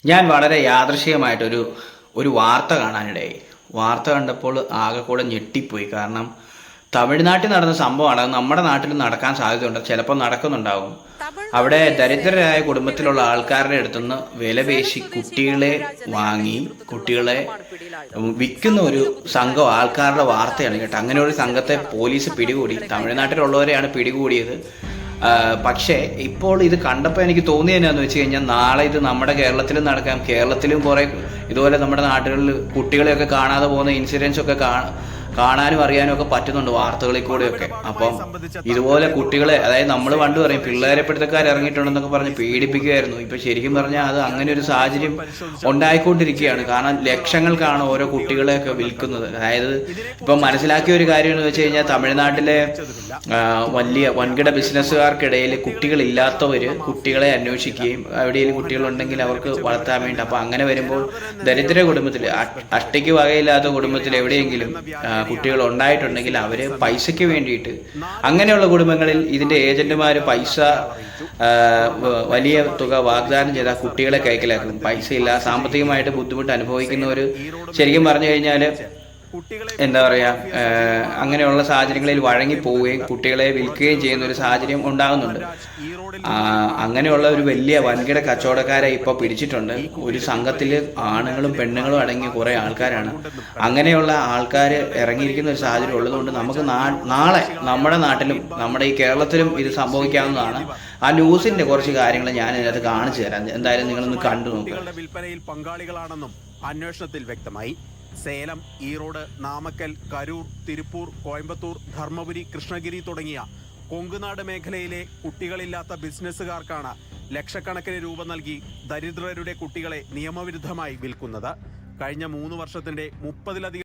ഞാൻ വളരെ യാദൃശ്ചികമായിട്ടൊരു ഒരു വാർത്ത കാണാനിടയായി. വാർത്ത കണ്ടപ്പോൾ ആകെക്കൂടെ ഞെട്ടിപ്പോയി. കാരണം തമിഴ്നാട്ടിൽ നടന്ന സംഭവമാണ്. അത് നമ്മുടെ നാട്ടിലും നടക്കാൻ സാധ്യതയുണ്ട്. ചിലപ്പോൾ നടക്കുന്നുണ്ടാകും. അവിടെ ദരിദ്രരായ കുടുംബത്തിലുള്ള ആൾക്കാരുടെ അടുത്തുനിന്ന് വിലപേശി കുട്ടികളെ വാങ്ങി കുട്ടികളെ വിൽക്കുന്ന ഒരു സംഘം ആൾക്കാരുടെ വാർത്തയാണ് കേട്ടോ. അങ്ങനെ ഒരു സംഘത്തെ പോലീസ് പിടികൂടി. തമിഴ്നാട്ടിലുള്ളവരെയാണ് പിടികൂടിയത്. പക്ഷേ ഇപ്പോൾ ഇത് കണ്ടപ്പോൾ എനിക്ക് തോന്നിയതെന്നാന്ന് വെച്ച് കഴിഞ്ഞാൽ നാളെ ഇത് നമ്മുടെ കേരളത്തിലും നടക്കാം. കേരളത്തിലും കുറേ ഇതുപോലെ നമ്മുടെ നാടുകളിൽ കുട്ടികളെയൊക്കെ കാണാതെ പോകുന്ന ഇൻസിഡൻസ് ഒക്കെ കാണാനും അറിയാനും ഒക്കെ പറ്റുന്നുണ്ട് വാർത്തകളിൽ കൂടെയൊക്കെ. അപ്പം ഇതുപോലെ കുട്ടികളെ, അതായത് നമ്മൾ പണ്ട് പറയും പിള്ളേരെ പിടുത്തക്കാർ ഇറങ്ങിയിട്ടുണ്ടെന്നൊക്കെ പറഞ്ഞ് പീഡിപ്പിക്കുമായിരുന്നു. ഇപ്പം ശരിക്കും പറഞ്ഞാൽ അത് അങ്ങനെ ഒരു സാഹചര്യം ഉണ്ടായിക്കൊണ്ടിരിക്കുകയാണ്. കാരണം ലക്ഷങ്ങൾക്കാണ് ഓരോ കുട്ടികളെയൊക്കെ വിൽക്കുന്നത്. അതായത് ഇപ്പം മനസ്സിലാക്കിയ ഒരു കാര്യം എന്ന് വെച്ച് കഴിഞ്ഞാൽ തമിഴ്നാട്ടിലെ വലിയ വൻകിട ബിസിനസ്സുകാർക്കിടയിൽ കുട്ടികളില്ലാത്തവർ കുട്ടികളെ അന്വേഷിക്കുകയും എവിടെയെങ്കിലും കുട്ടികളുണ്ടെങ്കിൽ അവർക്ക് വളർത്താൻ വേണ്ടി. അപ്പം അങ്ങനെ വരുമ്പോൾ ദരിദ്ര കുടുംബത്തിൽ, അഷ്ടയ്ക്ക് വകയില്ലാത്ത കുടുംബത്തിൽ എവിടെയെങ്കിലും കുട്ടികൾ ഉണ്ടായിട്ടുണ്ടെങ്കിൽ അവര് പൈസയ്ക്ക് വേണ്ടിയിട്ട്, അങ്ങനെയുള്ള കുടുംബങ്ങളിൽ ഇതിന്റെ ഏജന്റുമാർ പൈസ വലിയ തുക വാഗ്ദാനം ചെയ്ത കുട്ടികളെ കൈക്കലാക്കും. പൈസ ഇല്ല, സാമ്പത്തികമായിട്ട് ബുദ്ധിമുട്ട് അനുഭവിക്കുന്നവർ ശരിക്കും പറഞ്ഞു കഴിഞ്ഞാൽ എന്താ പറയുക, അങ്ങനെയുള്ള സാഹചര്യങ്ങളിൽ വഴങ്ങി പോവുകയും കുട്ടികളെ വിൽക്കുകയും ചെയ്യുന്ന ഒരു സാഹചര്യം ഉണ്ടാകുന്നുണ്ട്. അങ്ങനെയുള്ള ഒരു വലിയ വൻകിട കച്ചവടക്കാരെ ഇപ്പോൾ പിടിച്ചിട്ടുണ്ട്. ഒരു സംഘത്തിൽ ആണുങ്ങളും പെണ്ണുങ്ങളും അടങ്ങിയ കുറേ ആൾക്കാരാണ്. അങ്ങനെയുള്ള ആൾക്കാർ ഇറങ്ങിയിരിക്കുന്ന ഒരു സാഹചര്യം ഉള്ളതുകൊണ്ട് നമുക്ക് നാളെ നമ്മുടെ നാട്ടിലും നമ്മുടെ ഈ കേരളത്തിലും ഇത് സംഭവിക്കാവുന്നതാണ്. ആ ന്യൂസിന്റെ കുറച്ച് കാര്യങ്ങൾ ഞാൻ ഇതിനകത്ത് കാണിച്ചു തരാം. എന്തായാലും നിങ്ങളൊന്ന് കണ്ടു നോക്കുക. വിൽപ്പനയിൽ പങ്കാളികളാണെന്നും അന്വേഷണത്തിൽ വ്യക്തമായി. സേലം, ഈറോഡ്, നാമക്കൽ, കരൂർ, തിരുപ്പൂർ, കോയമ്പത്തൂർ, ധർമ്മപുരി, കൃഷ്ണഗിരി തുടങ്ങിയ കൊങ്കുനാട് മേഖലയിലെ കുട്ടികളില്ലാത്ത ബിസിനസ്സുകാർക്കാണ് ലക്ഷക്കണക്കിന് രൂപ നൽകി ദരിദ്രരുടെ കുട്ടികളെ നിയമവിരുദ്ധമായി വിൽക്കുന്നത്. കഴിഞ്ഞ 3 വർഷത്തിന്റെ 30-ലധികം